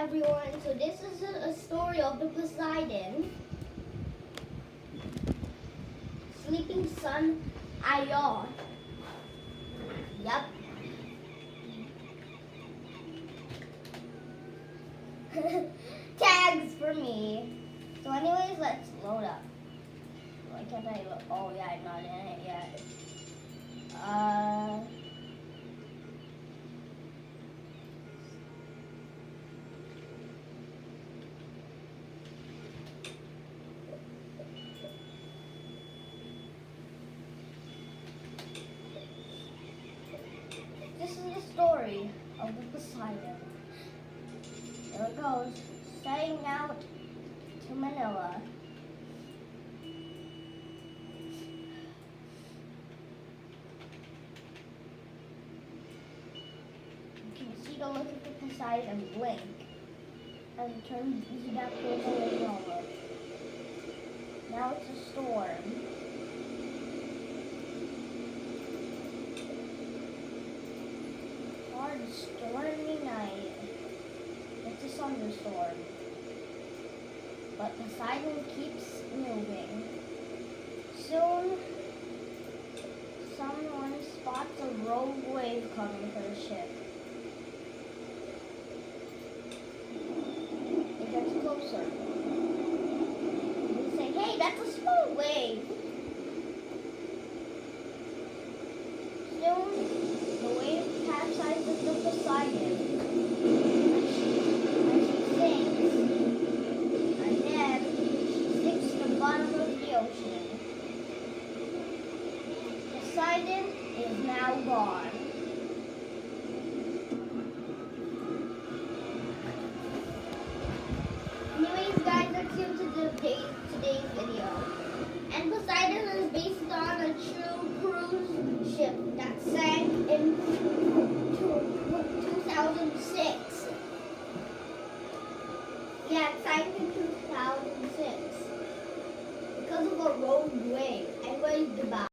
everyone, so this is a story of the Poseidon, sleeping sun Ion. Yep. Tags for me. So anyways, let's load up. Why can't I load? Oh yeah, I'm not in it yet. This is the story of the Poseidon. There it goes, setting out to Manila. You can see the look at the Poseidon blink and turn back to a normal. Now it's a storm. Hard, stormy night. It's a thunderstorm. But Poseidon keeps moving. Soon, someone spots a rogue wave coming for the ship. It gets closer. They say, hey, that's a small wave. Soon, the wave capsizes the Poseidon. And she sinks. And then she sinks to the bottom of the ocean. Poseidon is now gone. Anyways, guys, let's get into today's video. And Poseidon is based on a true cruise ship that sank in 2006. Yeah, it sank in 2006 because of a rogue wave. Anyways, goodbye.